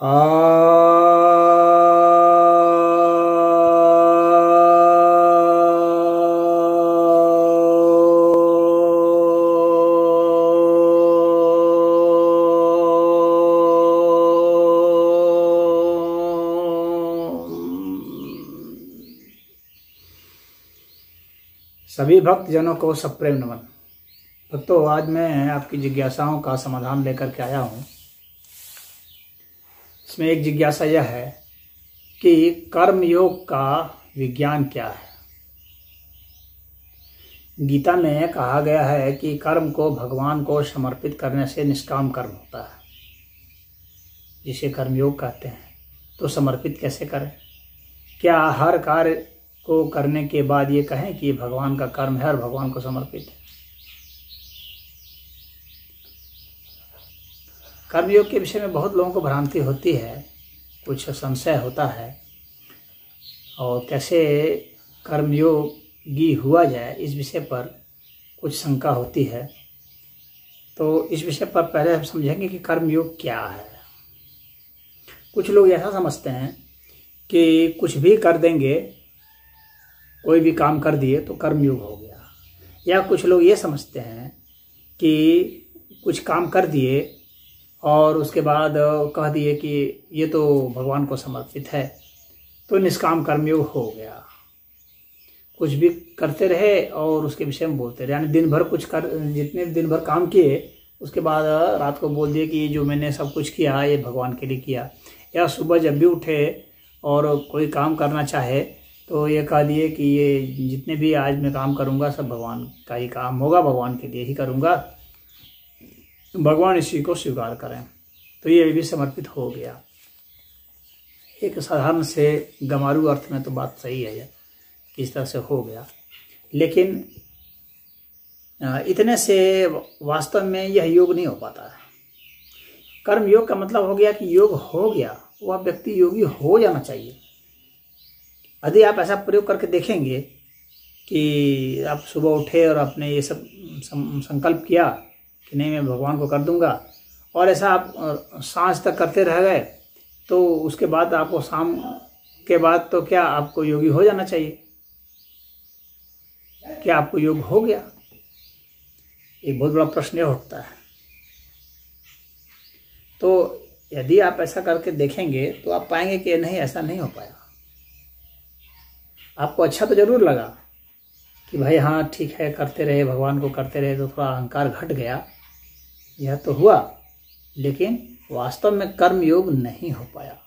सभी भक्त जनों को सप्रेम नमन। भक्तों, आज मैं आपकी जिज्ञासाओं का समाधान लेकर के आया हूँ। इसमें एक जिज्ञासा यह है कि कर्म योग का विज्ञान क्या है। गीता में कहा गया है कि कर्म को भगवान को समर्पित करने से निष्काम कर्म होता है, जिसे कर्मयोग कहते हैं। तो समर्पित कैसे करें? क्या हर कार्य को करने के बाद ये कहें कि भगवान का कर्म है और भगवान को समर्पित है? कर्मयोग के विषय में बहुत लोगों को भ्रांति होती है, कुछ संशय होता है, और कैसे कर्मयोगी हुआ जाए इस विषय पर कुछ शंका होती है। तो इस विषय पर पहले हम समझेंगे कि कर्मयोग क्या है। कुछ लोग ऐसा समझते हैं कि कुछ भी कर देंगे, कोई भी काम कर दिए तो कर्मयोग हो गया। या कुछ लोग ये समझते हैं कि कुछ काम कर दिए और उसके बाद कह दिए कि ये तो भगवान को समर्पित है, तो निष्काम कर्मयोग हो गया। कुछ भी करते रहे और उसके विषय में बोलते रहे, यानी दिन भर जितने दिन भर काम किए उसके बाद रात को बोल दिए कि ये जो मैंने सब कुछ किया ये भगवान के लिए किया। या सुबह जब भी उठे और कोई काम करना चाहे तो ये कह दिए कि ये जितने भी आज मैं काम करूँगा सब भगवान का ही काम होगा, भगवान के लिए ही करूँगा, भगवान इसी को स्वीकार करें। तो ये भी समर्पित हो गया। एक साधारण से गमारू अर्थ में तो बात सही है, इस तरह से हो गया। लेकिन इतने से वास्तव में यह योग नहीं हो पाता है। कर्म योग का मतलब हो गया कि योग हो गया, वह व्यक्ति योगी हो जाना चाहिए। यदि आप ऐसा प्रयोग करके देखेंगे कि आप सुबह उठे और आपने ये सब संकल्प किया कि नहीं मैं भगवान को कर दूंगा, और ऐसा आप सांझ तक करते रह गए, तो उसके बाद आपको शाम के बाद तो क्या आपको योगी हो जाना चाहिए? क्या आपको योग हो गया? एक बहुत बड़ा प्रश्न यह उठता है। तो यदि आप ऐसा करके देखेंगे तो आप पाएंगे कि नहीं, ऐसा नहीं हो पाया। आपको अच्छा तो जरूर लगा कि भाई हाँ ठीक है, करते रहे, भगवान को करते रहे, तो थोड़ा अहंकार घट गया, यह तो हुआ, लेकिन वास्तव में कर्म योग नहीं हो पाया।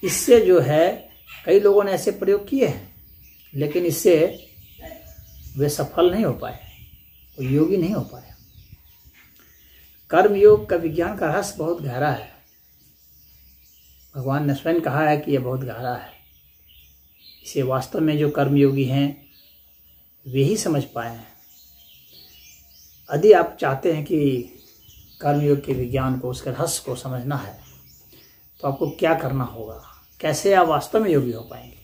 इससे जो है कई लोगों ने ऐसे प्रयोग किए हैं, लेकिन इससे वे सफल नहीं हो पाए, वो योगी नहीं हो पाए। कर्म योग का विज्ञान का रहस्य बहुत गहरा है। भगवान ने स्वयं कहा है कि यह बहुत गहरा है। इसे वास्तव में जो कर्मयोगी हैं वे ही समझ पाए हैं। यदि आप चाहते हैं कि कर्मयोग के विज्ञान को, उसके रहस्य को समझना है, तो आपको क्या करना होगा, कैसे आप वास्तव में योगी हो पाएंगे।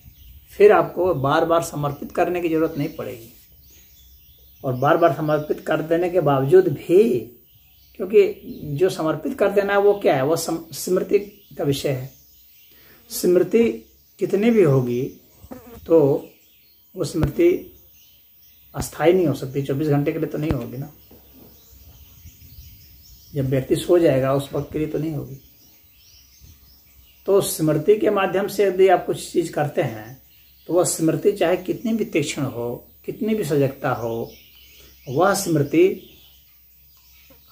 फिर आपको बार बार समर्पित करने की जरूरत नहीं पड़ेगी। और बार बार समर्पित कर देने के बावजूद भी, क्योंकि जो समर्पित कर देना है वो क्या है, वो स्मृति का विषय है। स्मृति कितनी भी होगी तो वो स्मृति अस्थायी नहीं हो सकती, 24 घंटे के लिए तो नहीं होगी ना। जब व्यक्ति सो जाएगा उस वक्त के लिए तो नहीं होगी। तो स्मृति के माध्यम से यदि आप कुछ चीज करते हैं तो वह स्मृति चाहे कितनी भी तीक्ष्ण हो, कितनी भी सजगता हो, वह स्मृति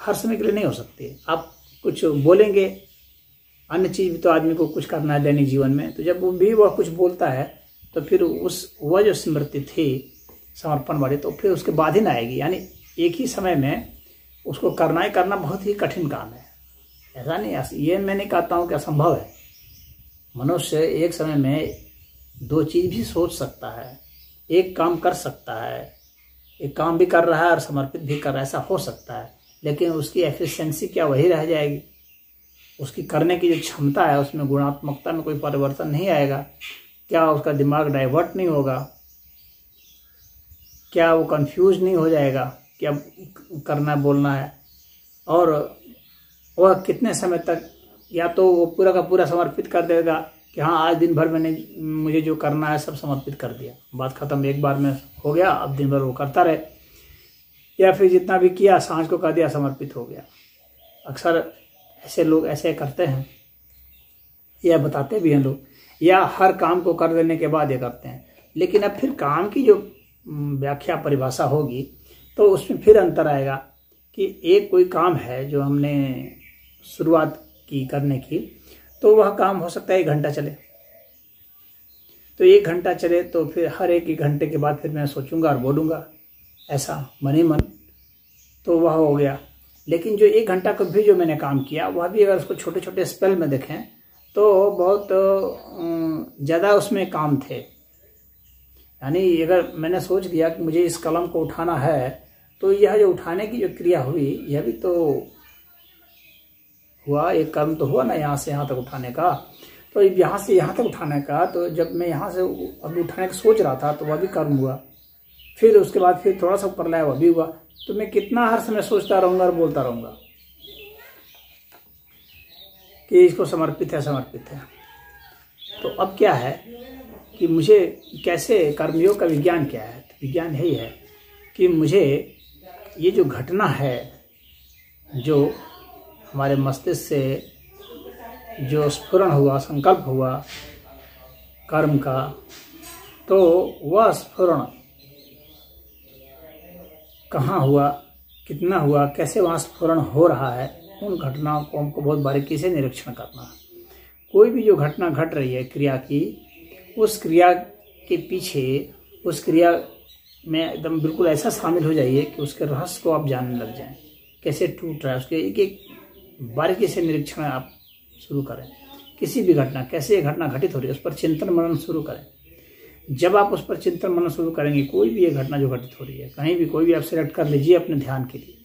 हर समय के लिए नहीं हो सकती। आप कुछ बोलेंगे, अन्य चीज भी तो आदमी को कुछ करना है दैनिक जीवन में, तो जब वो भी वह कुछ बोलता है तो फिर वह जो स्मृति थी समर्पण वाली, तो फिर उसके बाद ही ना आएगी। यानी एक ही समय में उसको करना ही करना बहुत ही कठिन काम है। ऐसा नहीं, ये मैं नहीं कहता हूँ कि असंभव है। मनुष्य एक समय में 2 चीज भी सोच सकता है, एक काम कर सकता है, एक काम भी कर रहा है और समर्पित भी कर रहा है, ऐसा हो सकता है। लेकिन उसकी एफिशिएंसी क्या वही रह जाएगी? उसकी करने की जो क्षमता है उसमें गुणात्मकता में कोई परिवर्तन नहीं आएगा? क्या उसका दिमाग डाइवर्ट नहीं होगा? क्या वो कंफ्यूज नहीं हो जाएगा कि अब करना बोलना है? और वह कितने समय तक, या तो वो पूरा का पूरा समर्पित कर देगा कि हाँ आज दिन भर मैंने मुझे जो करना है सब समर्पित कर दिया, बात खत्म, एक बार में हो गया, अब दिन भर वो करता रहे, या फिर जितना भी किया सांझ को कर दिया, समर्पित हो गया। अक्सर ऐसे लोग ऐसे करते हैं, या बताते भी हैं लोग, या हर काम को कर देने के बाद ये करते हैं। लेकिन अब फिर काम की जो व्याख्या परिभाषा होगी तो उसमें फिर अंतर आएगा कि एक कोई काम है जो हमने शुरुआत की करने की, तो वह काम हो सकता है 1 घंटा चले, तो 1 घंटा चले तो फिर हर एक घंटे के बाद फिर मैं सोचूंगा और बोलूँगा ऐसा मन ही मन, तो वह हो गया। लेकिन जो 1 घंटा को भी जो मैंने काम किया, वह भी अगर उसको छोटे छोटे स्पेल में देखें तो बहुत ज़्यादा उसमें काम थे। यानी अगर मैंने सोच लिया कि मुझे इस कलम को उठाना है, तो यह जो उठाने की जो क्रिया हुई, यह भी तो हुआ, एक कर्म तो हुआ ना यहाँ से यहाँ तक उठाने का। तो यहाँ से यहाँ तक उठाने का, तो जब मैं यहाँ से अभी उठाने का सोच रहा था तो वह भी कर्म हुआ, फिर उसके बाद फिर थोड़ा सा ऊपर लाया, वह भी हुआ। तो मैं कितना हर समय सोचता रहूँगा और बोलता रहूँगा कि इसको समर्पित है, समर्पित है। तो अब क्या है कि मुझे कैसे, कर्मयोग का विज्ञान क्या है? तो विज्ञान यही है कि मुझे ये जो घटना है, जो हमारे मस्तिष्क से जो स्फुरण हुआ, संकल्प हुआ कर्म का, तो वह स्फुरण कहाँ हुआ, कितना हुआ, कैसे वहाँ स्फुरण हो रहा है, उन घटनाओं को हमको बहुत बारीकी से निरीक्षण करना है। कोई भी जो घटना घट रही है क्रिया की, उस क्रिया के पीछे, उस क्रिया में एकदम बिल्कुल ऐसा शामिल हो जाइए कि उसके रहस्य को आप जानने लग जाएं, कैसे टूट रहा है, उसके एक एक बारीकी से निरीक्षण आप शुरू करें। किसी भी घटना, कैसे ये घटना घटित हो रही है, उस पर चिंतन मनन शुरू करें। जब आप उस पर चिंतन मनन शुरू करेंगे, कोई भी ये घटना जो घटित हो रही है, कहीं भी कोई भी आप सिलेक्ट कर लीजिए अपने ध्यान के लिए,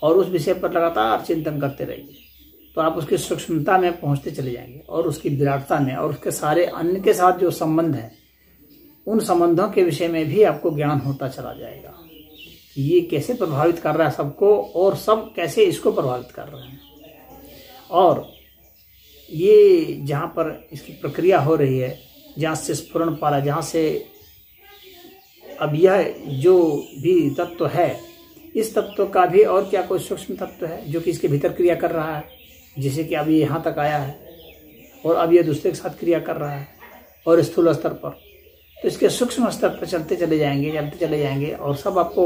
और उस विषय पर लगातार चिंतन करते रहिए, तो आप उसकी सूक्ष्मता में पहुंचते चले जाएंगे, और उसकी विराटता में, और उसके सारे अन्य के साथ जो संबंध है, उन संबंधों के विषय में भी आपको ज्ञान होता चला जाएगा कि ये कैसे प्रभावित कर रहा है सबको, और सब कैसे इसको प्रभावित कर रहे हैं। और ये जहाँ पर इसकी प्रक्रिया हो रही है, जहाँ से स्फुरण पा रहा है, जहाँ से अब यह जो भी तत्व है, इस तत्व का भी और क्या कोई सूक्ष्म तत्व है जो कि इसके भीतर क्रिया कर रहा है, जैसे कि अब ये यहाँ तक आया है और अब ये दूसरे के साथ क्रिया कर रहा है, और स्थूल स्तर पर, तो इसके सूक्ष्म स्तर पर चलते चले जाएंगे, और सब आपको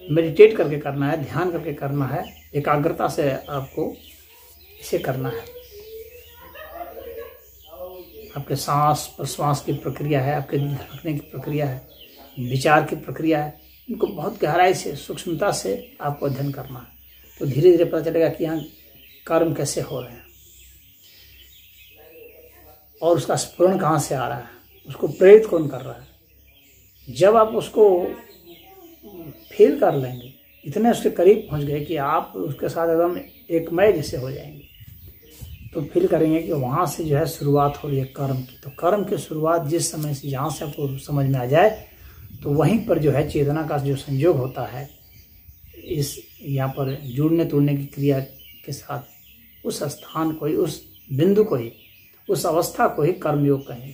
मेडिटेट करके करना है, ध्यान करके करना है, एकाग्रता से आपको इसे करना है। आपके सांस प्रश्वास की प्रक्रिया है, आपके धड़कने की प्रक्रिया है, विचार की प्रक्रिया है, इनको बहुत गहराई से, सूक्ष्मता से आपको अध्ययन करना है। तो धीरे धीरे पता चलेगा कि यहाँ कर्म कैसे हो रहे हैं, और उसका स्फुरण कहाँ से आ रहा है, उसको प्रेरित कौन कर रहा है। जब आप उसको फील कर लेंगे, इतने उसके करीब पहुँच गए कि आप उसके साथ एकदम एकमय जैसे हो जाएंगे, तो फील करेंगे कि वहाँ से जो है शुरुआत हो रही है कर्म की। तो कर्म की शुरुआत जिस समय से, जहाँ से आपको समझ में आ जाए, तो वहीं पर जो है चेतना का जो संयोग होता है, इस यहाँ पर जुड़ने तोड़ने की क्रिया के साथ, उस स्थान को ही, उस बिंदु को ही, उस अवस्था को ही कर्मयोग कहेंगे।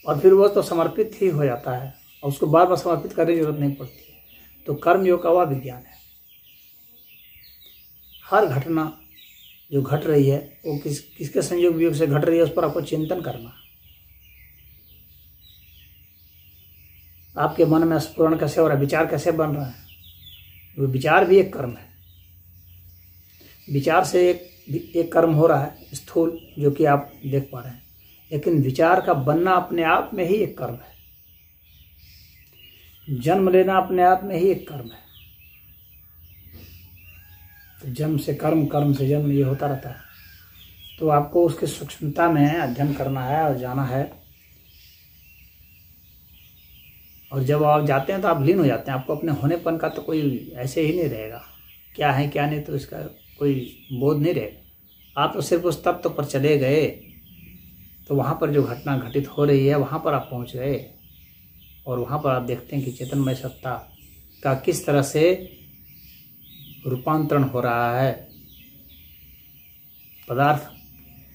और फिर वो तो समर्पित ही हो जाता है, और उसको बार बार समर्पित करने की जरूरत नहीं पड़ती है। तो कर्मयोग का वह विज्ञान है। हर घटना जो घट रही है वो किसके संयोग वियोग से घट रही है, उस पर आपको चिंतन करना। आपके मन में स्फुरण कैसे हो रहा है, विचार कैसे बन रहा है, वो विचार भी एक कर्म है। विचार से एक कर्म हो रहा है स्थूल, जो कि आप देख पा रहे हैं, लेकिन विचार का बनना अपने आप में ही एक कर्म है। जन्म लेना अपने आप में ही एक कर्म है। तो जन्म से कर्म, कर्म से जन्म, ये होता रहता है। तो आपको उसकी सूक्ष्मता में अध्ययन करना है और जाना है, और जब आप जाते हैं तो आप लीन हो जाते हैं। आपको अपने होनेपन का तो कोई ऐसे ही नहीं रहेगा, क्या है क्या नहीं, तो इसका कोई बोध नहीं रहेगा। आप तो सिर्फ उस तत्व पर चले गए, तो वहाँ पर जो घटना घटित हो रही है वहाँ पर आप पहुँच गए, और वहाँ पर आप देखते हैं कि चेतनमय सत्ता का किस तरह से रूपांतरण हो रहा है, पदार्थ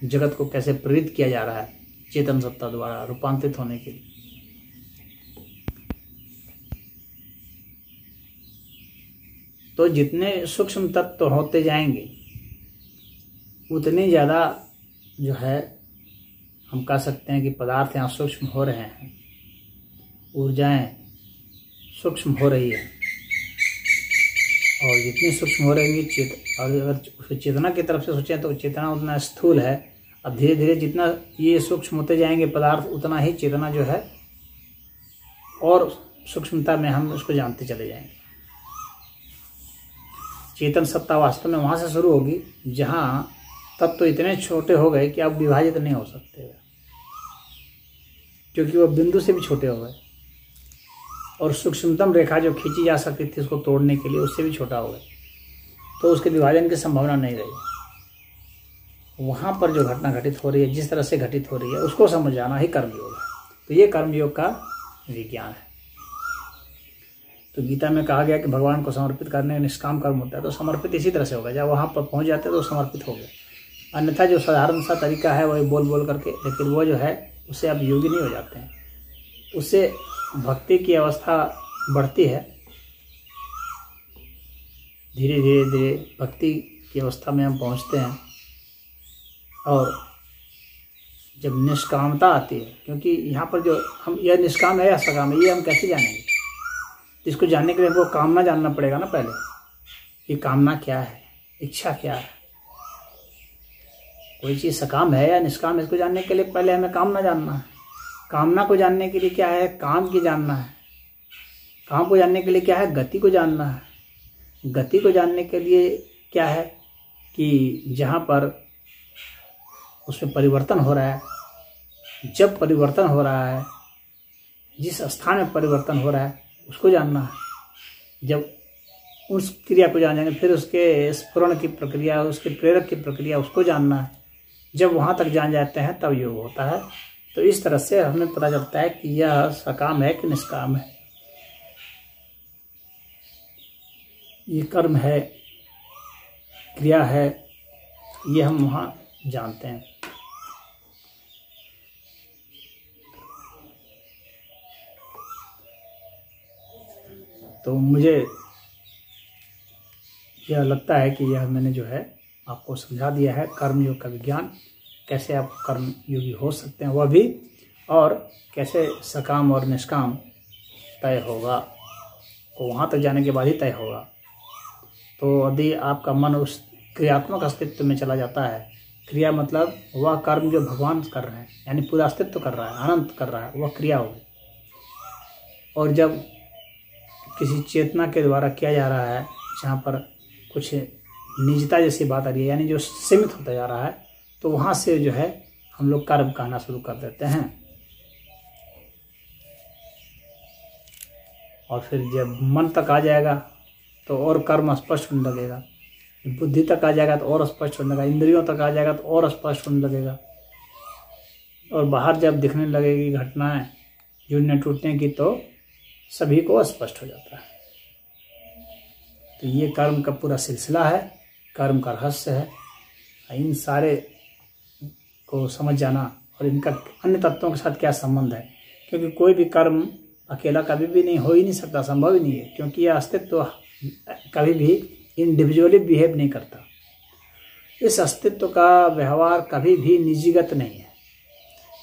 जगत को कैसे प्रेरित किया जा रहा है चेतन सत्ता द्वारा रूपांतरित होने के लिए। तो जितने सूक्ष्म तत्व होते जाएंगे उतने ज़्यादा जो है हम कह सकते हैं कि पदार्थ यहाँ सूक्ष्म हो रहे हैं, ऊर्जाएं सूक्ष्म हो रही है। और जितनी सूक्ष्म हो रहेंगी और अगर चेतना की तरफ से सोचें तो चेतना उतना स्थूल है। अब धीरे धीरे जितना ये सूक्ष्म होते जाएंगे पदार्थ उतना ही चेतना जो है और सूक्ष्मता में हम उसको जानते चले जाएंगे। चेतन सत्ता वास्तव में वहाँ से शुरू होगी जहाँ तत्व तो इतने छोटे हो गए कि अब विभाजित नहीं हो सकते, क्योंकि वो बिंदु से भी छोटे हो गए और सूक्ष्मतम रेखा जो खींची जा सकती थी उसको तोड़ने के लिए उससे भी छोटा हो गए, तो उसके विभाजन की संभावना नहीं रही। वहाँ पर जो घटना घटित हो रही है, जिस तरह से घटित हो रही है, उसको समझ जाना ही कर्मयोग है। तो ये कर्मयोग का विज्ञान है। तो गीता में कहा गया कि भगवान को समर्पित करने का निष्काम कर्म होता है, तो समर्पित इसी तरह से होगा। जब वहाँ पर पहुँच जाते हैं तो समर्पित हो गए। अन्यथा जो साधारण सा तरीका है वही बोल बोल करके, लेकिन वो जो है उससे आप योगी नहीं हो जाते हैं। उससे भक्ति की अवस्था बढ़ती है, धीरे धीरे धीरे भक्ति की अवस्था में हम पहुँचते हैं। और जब निष्कामता आती है, क्योंकि यहाँ पर जो हम यह निष्काम है या सकाम है ये हम कैसे जानेंगे? इसको जानने के लिए हमको कामना जानना पड़ेगा ना पहले, कि कामना क्या है, इच्छा क्या है, कोई चीज़ सकाम है या निष्काम है। इसको जानने के लिए पहले हमें कामना जानना है। कामना को जानने के लिए क्या है? काम की जानना है। काम को जानने के लिए क्या है? गति को जानना है। गति को जानने के लिए क्या है? कि जहाँ पर उसमें परिवर्तन हो रहा है, जब परिवर्तन हो रहा है, जिस स्थान में परिवर्तन हो रहा है उसको जानना है। जब उस क्रिया को जान जाएंगे फिर उसके स्फुरण की प्रक्रिया, उसके प्रेरक की प्रक्रिया उसको जानना है। जब वहाँ तक जान जाते हैं तब योग होता है। तो इस तरह से हमें पता चलता है कि यह सकाम है कि निष्काम है, ये कर्म है, क्रिया है, ये हम वहाँ जानते हैं। तो मुझे यह लगता है कि यह मैंने जो है आपको समझा दिया है कर्मयोग का विज्ञान, कैसे आप कर्म योगी हो सकते हैं वह भी, और कैसे सकाम और निष्काम तय होगा, तो वहाँ तक जाने के बाद ही तय होगा। तो यदि आपका मन उस क्रियात्मक अस्तित्व में चला जाता है, क्रिया मतलब वह कर्म जो भगवान कर रहे हैं, यानी पूरा अस्तित्व कर रहा है, अनंत कर रहा है, वह क्रिया होगी। और जब किसी चेतना के द्वारा किया जा रहा है जहाँ पर कुछ निजता जैसी बात आ रही है, यानी जो सीमित होता जा रहा है, तो वहाँ से जो है हम लोग कर्म कहना शुरू कर देते हैं। और फिर जब मन तक आ जाएगा तो और कर्म स्पष्ट होने लगेगा, बुद्धि तक आ जाएगा तो और स्पष्ट होने लगेगा, इंद्रियों तक आ जाएगा तो और स्पष्ट होने लगेगा, और बाहर जब दिखने लगेगी घटनाएं जुड़ने टूटने की तो सभी को स्पष्ट हो जाता है। तो ये कर्म का पूरा सिलसिला है, कर्म का रहस्य है। इन सारे को समझ जाना और इनका अन्य तत्वों के साथ क्या संबंध है, क्योंकि कोई भी कर्म अकेला कभी भी नहीं हो ही नहीं सकता, संभव ही नहीं है, क्योंकि यह अस्तित्व कभी भी इंडिविजुअली बिहेव नहीं करता। इस अस्तित्व का व्यवहार कभी भी निजीगत नहीं है।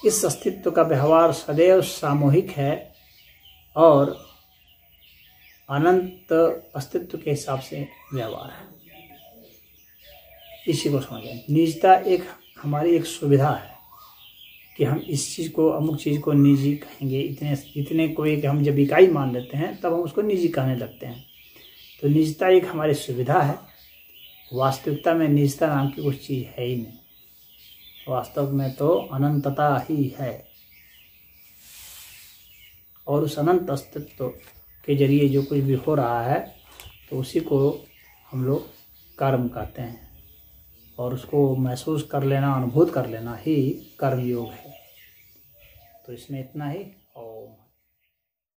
इस अस्तित्व का व्यवहार सदैव सामूहिक है और अनंत अस्तित्व के हिसाब से व्यवहार है। इसी को समझें। निजता एक हमारी एक सुविधा है कि हम इस चीज़ को, अमुक चीज़ को निजी कहेंगे, इतने को एक हम जब इकाई मान लेते हैं तब हम उसको निजी कहने लगते हैं। तो निजता एक हमारी सुविधा है। वास्तविकता में निजता नाम की कुछ चीज़ है ही नहीं, वास्तव में तो अनंतता ही है। और उस अनंत अस्तित्व के जरिए जो कुछ भी हो रहा है तो उसी को हम लोग कर्म कहते हैं, और उसको महसूस कर लेना, अनुभूत कर लेना ही कर्मयोग है। तो इसमें इतना ही। ओम।